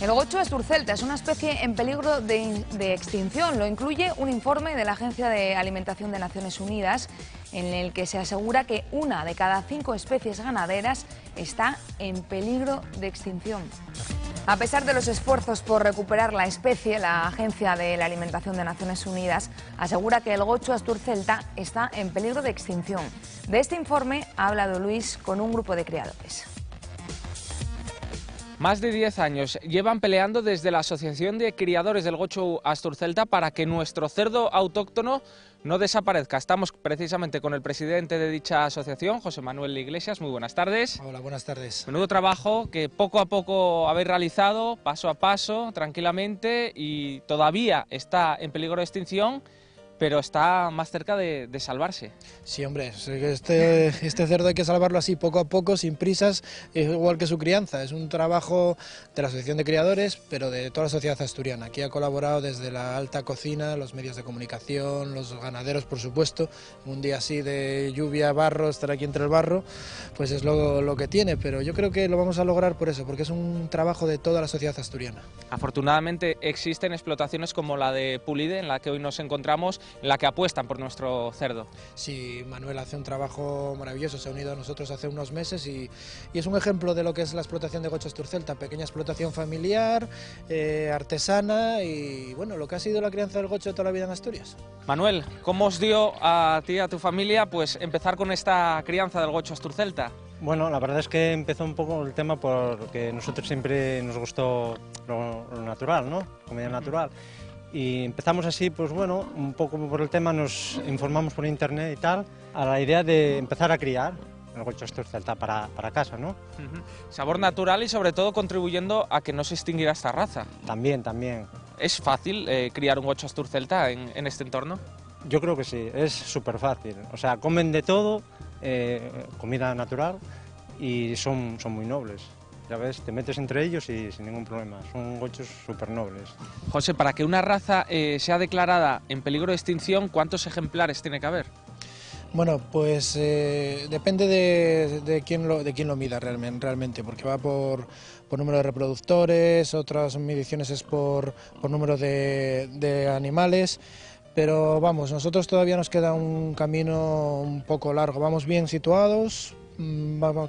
El gocho asturcelta es una especie en peligro de extinción. Lo incluye un informe de la Agencia de Alimentación de Naciones Unidas en el que se asegura que 1 de cada 5 especies ganaderas está en peligro de extinción. A pesar de los esfuerzos por recuperar la especie, la Agencia de la Alimentación de Naciones Unidas asegura que el gocho asturcelta está en peligro de extinción. De este informe ha hablado Luis con un grupo de criadores. Más de 10 años llevan peleando desde la Asociación de Criadores del Gocho asturcelta para que nuestro cerdo autóctono no desaparezca. Estamos precisamente con el presidente de dicha asociación, José Manuel Iglesias. Muy buenas tardes. Hola, buenas tardes. Menudo trabajo que poco a poco habéis realizado, paso a paso, tranquilamente, y todavía está en peligro de extinción, pero está más cerca de salvarse. Sí, hombre, este cerdo hay que salvarlo así, poco a poco, sin prisas, igual que su crianza. Es un trabajo de la Asociación de Criadores, pero de toda la sociedad asturiana. Aquí ha colaborado desde la alta cocina, los medios de comunicación, los ganaderos, por supuesto. Un día así de lluvia, barro, estar aquí entre el barro, pues es lo que tiene, pero yo creo que lo vamos a lograr por eso, porque es un trabajo de toda la sociedad asturiana. Afortunadamente existen explotaciones como la de Pulide, en la que hoy nos encontramos, en la que apuestan por nuestro cerdo. Sí, Manuel hace un trabajo maravilloso, se ha unido a nosotros hace unos meses y es un ejemplo de lo que es la explotación de gocho asturcelta, pequeña explotación familiar, artesana y bueno, lo que ha sido la crianza del gocho de toda la vida en Asturias. Manuel, ¿cómo os dio a ti y a tu familia pues empezar con esta crianza del gocho asturcelta? Bueno, la verdad es que empezó un poco el tema porque nosotros siempre nos gustó lo natural, ¿no? Comida natural. Y empezamos así, pues bueno, un poco por el tema, nos informamos por internet y tal, a la idea de empezar a criar el gocho asturcelta para casa, ¿no? Sabor natural y sobre todo contribuyendo a que no se extinguirá esta raza. También. ¿Es fácil criar un gocho asturcelta en este entorno? Yo creo que sí, es súper fácil. O sea, comen de todo, comida natural y son muy nobles. Ya ves, te metes entre ellos y sin ningún problema, son gochos súper nobles. José, para que una raza sea declarada en peligro de extinción, ¿cuántos ejemplares tiene que haber? Bueno, pues depende de quién lo mida realmente, porque va por número de reproductores, otras mediciones es por número de animales. Pero vamos, nosotros todavía nos queda un camino un poco largo, vamos bien situados,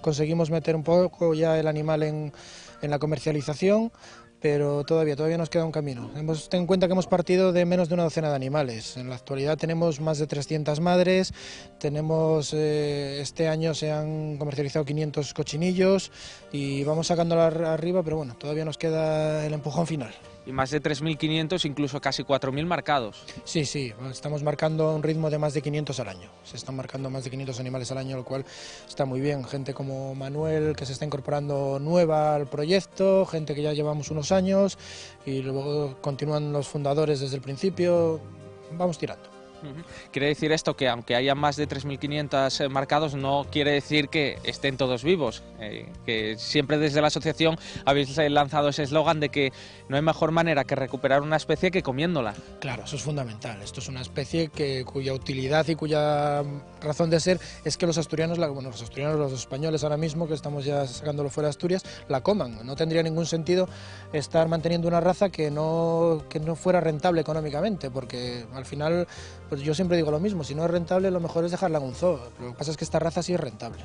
conseguimos meter un poco ya el animal en la comercialización, pero todavía nos queda un camino. Ten en cuenta que hemos partido de menos de una docena de animales. En la actualidad tenemos más de 300 madres, este año se han comercializado 500 cochinillos y vamos sacándola arriba, pero bueno, todavía nos queda el empujón final. Y más de 3.500, incluso casi 4.000 marcados. Sí, estamos marcando un ritmo de más de 500 al año. Se están marcando más de 500 animales al año, lo cual está muy bien. Gente como Manuel, que se está incorporando nueva al proyecto, gente que ya llevamos unos años, y luego continúan los fundadores desde el principio. Vamos tirando. Quiere decir esto que aunque haya más de 3.500 marcados, no quiere decir que estén todos vivos, que siempre desde la asociación habéis lanzado ese eslogan de que no hay mejor manera que recuperar una especie que comiéndola. Claro, eso es fundamental. Esto es una especie cuya utilidad y cuya razón de ser es que los asturianos, los españoles ahora mismo, que estamos ya sacándolo fuera de Asturias, la coman. No tendría ningún sentido estar manteniendo una raza que no fuera rentable económicamente, porque al final, pues yo siempre digo lo mismo, si no es rentable lo mejor es dejarla en un zoo. Lo que pasa es que esta raza sí es rentable.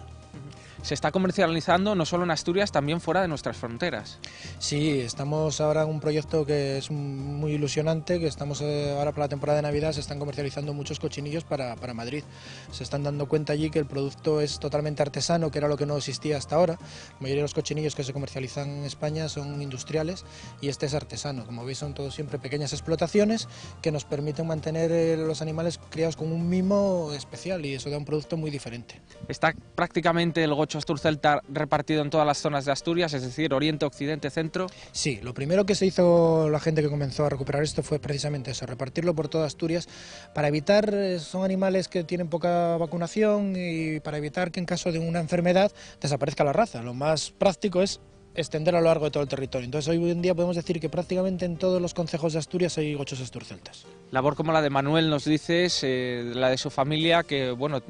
Se está comercializando no solo en Asturias, también fuera de nuestras fronteras. Sí, estamos ahora en un proyecto que es muy ilusionante, que estamos ahora para la temporada de Navidad, se están comercializando muchos cochinillos para Madrid. Se están dando cuenta allí que el producto es totalmente artesano, que era lo que no existía hasta ahora. La mayoría de los cochinillos que se comercializan en España son industriales y este es artesano. Como veis, son todos siempre pequeñas explotaciones que nos permiten mantener los animales criados con un mimo especial y eso da un producto muy diferente. Está prácticamente el gocho asturcelta repartido en todas las zonas de Asturias, es decir, oriente, occidente, centro. Sí, lo primero que se hizo la gente que comenzó a recuperar esto fue precisamente eso, repartirlo por toda Asturias para evitar, son animales que tienen poca vacunación y para evitar que en caso de una enfermedad desaparezca la raza. Lo más práctico es extender a lo largo de todo el territorio. Entonces hoy en día podemos decir que prácticamente en todos los concejos de Asturias hay gochos asturceltas. Labor como la de Manuel, nos dices, la de su familia, que bueno,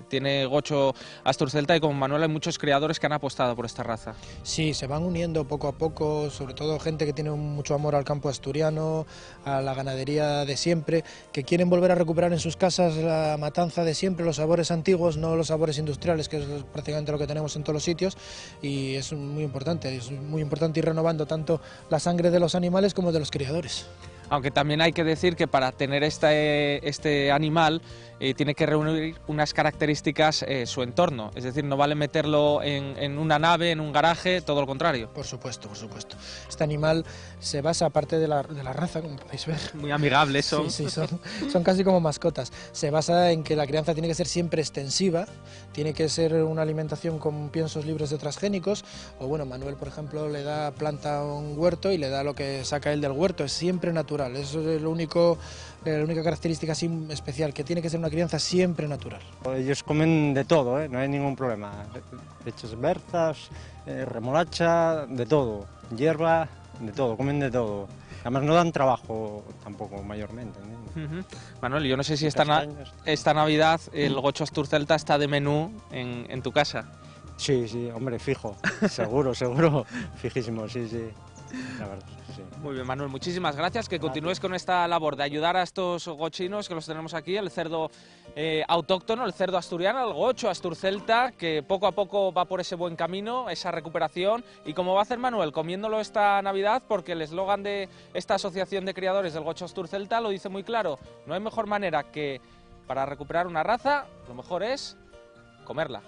tiene gocho asturcelta, y como Manuel hay muchos criadores que han apostado por esta raza. Sí, se van uniendo poco a poco, sobre todo gente que tiene mucho amor al campo asturiano, a la ganadería de siempre, que quieren volver a recuperar en sus casas la matanza de siempre, los sabores antiguos, no los sabores industriales, que es prácticamente lo que tenemos en todos los sitios, y es muy importante ir renovando tanto la sangre de los animales como de los criadores. Aunque también hay que decir que para tener este animal tiene que reunir unas características su entorno, es decir, no vale meterlo en una nave, en un garaje, todo lo contrario. Por supuesto, por supuesto. Este animal se basa, aparte de la raza, como podéis ver. Muy amigables son. Sí, son casi como mascotas. Se basa en que la crianza tiene que ser siempre extensiva, tiene que ser una alimentación con piensos libres de transgénicos, o bueno, Manuel, por ejemplo, le da planta a un huerto y le da lo que saca él del huerto, es siempre natural. Eso es la única característica así especial, que tiene que ser una crianza siempre natural. Ellos comen de todo, no hay ningún problema. Leches berzas, remolacha, de todo. Hierba, de todo, comen de todo. Además no dan trabajo tampoco mayormente, ¿no? Manuel, yo no sé si esta Navidad el gocho asturcelta está de menú en tu casa. Sí, hombre, fijo, seguro, fijísimo, sí. La verdad, sí. Muy bien, Manuel, muchísimas gracias, que continúes con esta labor de ayudar a estos gochinos que los tenemos aquí, el cerdo autóctono, el cerdo asturiano, el gocho asturcelta, que poco a poco va por ese buen camino, esa recuperación, y como va a hacer Manuel, comiéndolo esta Navidad, porque el eslogan de esta asociación de criadores del gocho asturcelta lo dice muy claro: no hay mejor manera que para recuperar una raza, lo mejor es comerla.